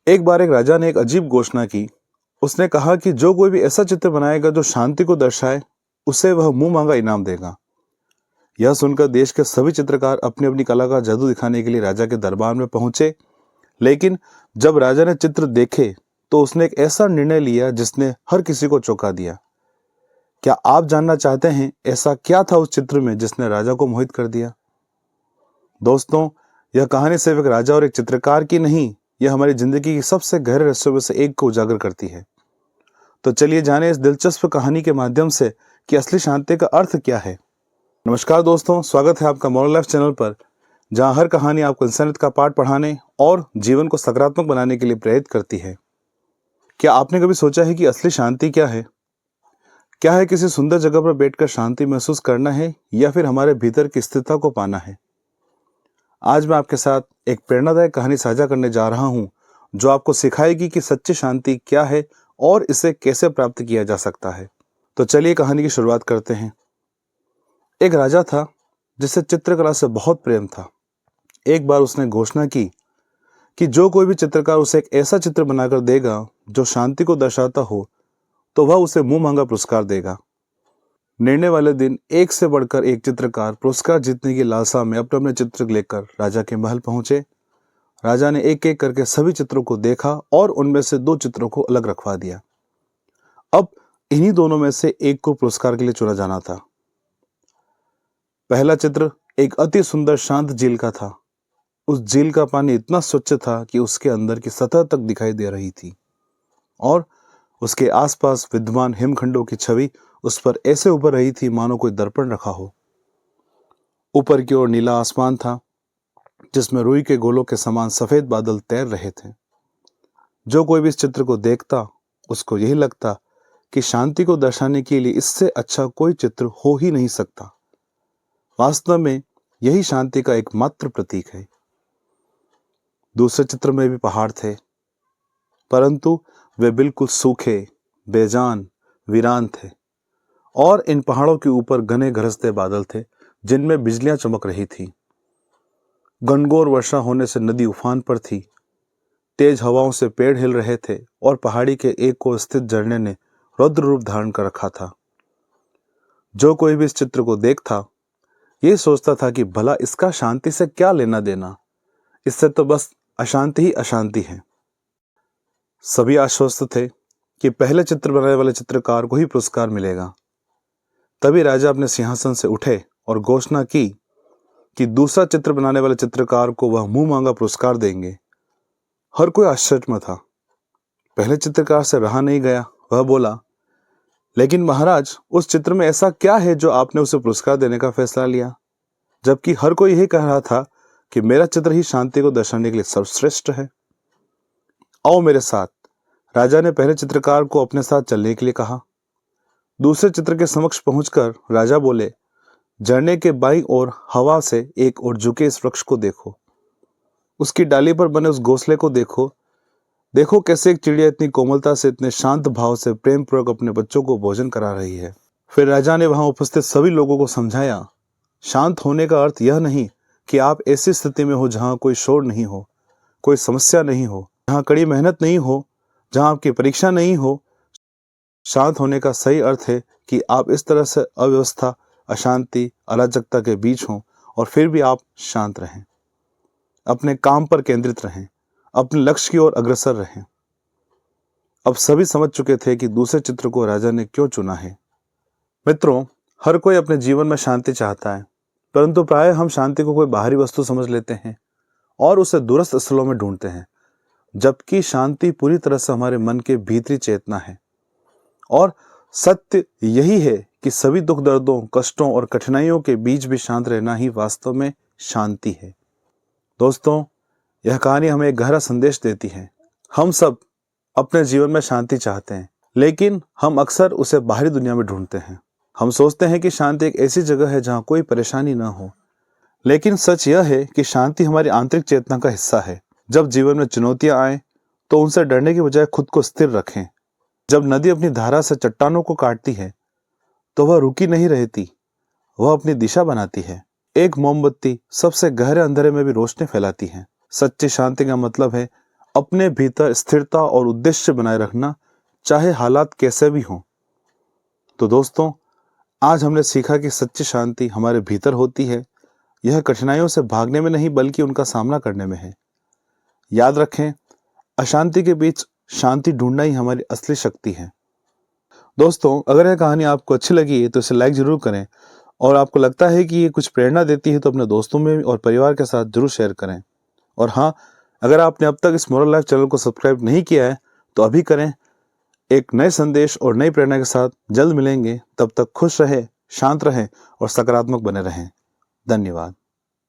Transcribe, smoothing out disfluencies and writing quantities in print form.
एक बार एक राजा ने एक अजीब घोषणा की। उसने कहा कि जो कोई भी ऐसा चित्र बनाएगा जो शांति को दर्शाए, उसे वह मुंह मांगा इनाम देगा। यह सुनकर देश के सभी चित्रकार अपनी अपनी कला का जादू दिखाने के लिए राजा के दरबार में पहुंचे। लेकिन जब राजा ने चित्र देखे तो उसने एक ऐसा निर्णय लिया जिसने हर किसी को चौंका दिया। क्या आप जानना चाहते हैं ऐसा क्या था उस चित्र में जिसने राजा को मोहित कर दिया? दोस्तों, यह कहानी सिर्फ एक राजा और एक चित्रकार की नहीं, यह हमारी जिंदगी की सबसे गहरे रहस्यों में से एक को उजागर करती है। तो चलिए जाने इस दिलचस्प कहानी के माध्यम से कि असली शांति का अर्थ क्या है। नमस्कार दोस्तों, स्वागत है आपका मॉरल लाइफ चैनल पर, जहां हर कहानी आपको इंसानियत का पाठ पढ़ाने और जीवन को सकारात्मक बनाने के लिए प्रेरित करती है। क्या आपने कभी सोचा है कि असली शांति क्या है? क्या है किसी सुंदर जगह पर बैठकर शांति महसूस करना है, या फिर हमारे भीतर की स्थिरता को पाना है? आज मैं आपके साथ एक प्रेरणादायक कहानी साझा करने जा रहा हूं, जो आपको सिखाएगी कि सच्ची शांति क्या है और इसे कैसे प्राप्त किया जा सकता है। तो चलिए कहानी की शुरुआत करते हैं। एक राजा था जिसे चित्रकला से बहुत प्रेम था। एक बार उसने घोषणा की कि जो कोई भी चित्रकार उसे एक ऐसा चित्र बनाकर देगा जो शांति को दर्शाता हो, तो वह उसे मुंह मांगा पुरस्कार देगा। निर्णय वाले दिन एक से बढ़कर एक चित्रकार पुरस्कार जीतने की लालसा में अपने अपने चित्र लेकर राजा के महल पहुंचे। राजा ने एक एक करके सभी चित्रों को देखा और उनमें से दो चित्रों को अलग रखवा दिया। अब इन्हीं दोनों में से एक को पुरस्कार के लिए चुना जाना था। पहला चित्र एक अति सुंदर शांत झील का था। उस झील का पानी इतना स्वच्छ था कि उसके अंदर की सतह तक दिखाई दे रही थी और उसके आसपास विद्यमान हिमखंडों की छवि उस पर ऐसे उभर रही थी मानो कोई दर्पण रखा हो। ऊपर की ओर नीला आसमान था, जिसमें रुई के गोलों के समान सफेद बादल तैर रहे थे। जो कोई भी इस चित्र को देखता, उसको यही लगता कि शांति को दर्शाने के लिए इससे अच्छा कोई चित्र हो ही नहीं सकता। वास्तव में यही शांति का एकमात्र प्रतीक है। दूसरे चित्र में भी पहाड़ थे, परंतु वे बिल्कुल सूखे, बेजान, वीरान थे और इन पहाड़ों के ऊपर घने गरजते बादल थे जिनमें बिजलियां चमक रही थी। घनघोर वर्षा होने से नदी उफान पर थी। तेज हवाओं से पेड़ हिल रहे थे और पहाड़ी के एक ओर स्थित झरने ने रौद्र रूप धारण कर रखा था। जो कोई भी इस चित्र को देखता, ये सोचता था कि भला इसका शांति से क्या लेना देना, इससे तो बस अशांति ही अशांति है। सभी आश्वस्त थे कि पहले चित्र बनाने वाले चित्रकार को ही पुरस्कार मिलेगा। तभी राजा अपने सिंहासन से उठे और घोषणा की कि दूसरा चित्र बनाने वाले चित्रकार को वह मुंह मांगा पुरस्कार देंगे। हर कोई आश्चर्य में था। पहले चित्रकार से रहा नहीं गया। वह बोला, लेकिन महाराज, उस चित्र में ऐसा क्या है जो आपने उसे पुरस्कार देने का फैसला लिया? जबकि हर कोई यही कह रहा था कि मेरा चित्र ही शांति को दर्शाने के लिए सर्वश्रेष्ठ है। आओ मेरे साथ। राजा ने पहले चित्रकार को अपने साथ चलने के लिए कहा। दूसरे चित्र के समक्ष पहुंचकर राजा बोले, झरने के बाईं ओर हवा से एक ओर झुके इस वृक्ष को देखो। उसकी डाली पर बने उस घोंसले को देखो। देखो कैसे एक चिड़िया इतनी कोमलता से, इतने शांत भाव से प्रेम पूर्वक अपने बच्चों को भोजन करा रही है। फिर राजा ने वहां उपस्थित सभी लोगों को समझाया, शांत होने का अर्थ यह नहीं कि आप ऐसी स्थिति में हो जहां कोई शोर नहीं हो, कोई समस्या नहीं हो, जहां कड़ी मेहनत नहीं हो, जहां आपकी परीक्षा नहीं हो। शांत होने का सही अर्थ है कि आप इस तरह से अव्यवस्था, अशांति, अराजकता के बीच हों और फिर भी आप शांत रहें, अपने काम पर केंद्रित रहें, अपने लक्ष्य की ओर अग्रसर रहें। अब सभी समझ चुके थे कि दूसरे चित्र को राजा ने क्यों चुना है। मित्रों, हर कोई अपने जीवन में शांति चाहता है, परंतु प्रायः हम शांति को कोई बाहरी वस्तु समझ लेते हैं और उसे दूरस्थ स्थलों में ढूंढते हैं, जबकि शांति पूरी तरह से हमारे मन के भीतरी चेतना है। और सत्य यही है कि सभी दुख दर्दों, कष्टों और कठिनाइयों के बीच भी शांत रहना ही वास्तव में शांति है। दोस्तों, यह कहानी हमें एक गहरा संदेश देती है। हम सब अपने जीवन में शांति चाहते हैं, लेकिन हम अक्सर उसे बाहरी दुनिया में ढूंढते हैं। हम सोचते हैं कि शांति एक ऐसी जगह है जहां कोई परेशानी ना हो, लेकिन सच यह है कि शांति हमारी आंतरिक चेतना का हिस्सा है। जब जीवन में चुनौतियां आए तो उनसे डरने की बजाय खुद को स्थिर रखें। जब नदी अपनी धारा से चट्टानों को काटती है तो वह रुकी नहीं रहती, वह अपनी दिशा बनाती है। एक मोमबत्ती सबसे गहरे अंधेरे में भी रोशनी फैलाती है। सच्ची शांति का मतलब है अपने भीतर स्थिरता और उद्देश्य बनाए रखना, चाहे हालात कैसे भी हों। तो दोस्तों, आज हमने सीखा कि सच्ची शांति हमारे भीतर होती है। यह कठिनाइयों से भागने में नहीं बल्कि उनका सामना करने में है। याद रखें, अशांति के बीच शांति ढूंढना ही हमारी असली शक्ति है। दोस्तों, अगर यह कहानी आपको अच्छी लगी तो इसे लाइक जरूर करें, और आपको लगता है कि ये कुछ प्रेरणा देती है तो अपने दोस्तों में और परिवार के साथ जरूर शेयर करें। और हाँ, अगर आपने अब तक इस मोरल लाइफ चैनल को सब्सक्राइब नहीं किया है तो अभी करें। एक नए संदेश और नई प्रेरणा के साथ जल्द मिलेंगे। तब तक खुश रहें, शांत रहें और सकारात्मक बने रहें। धन्यवाद।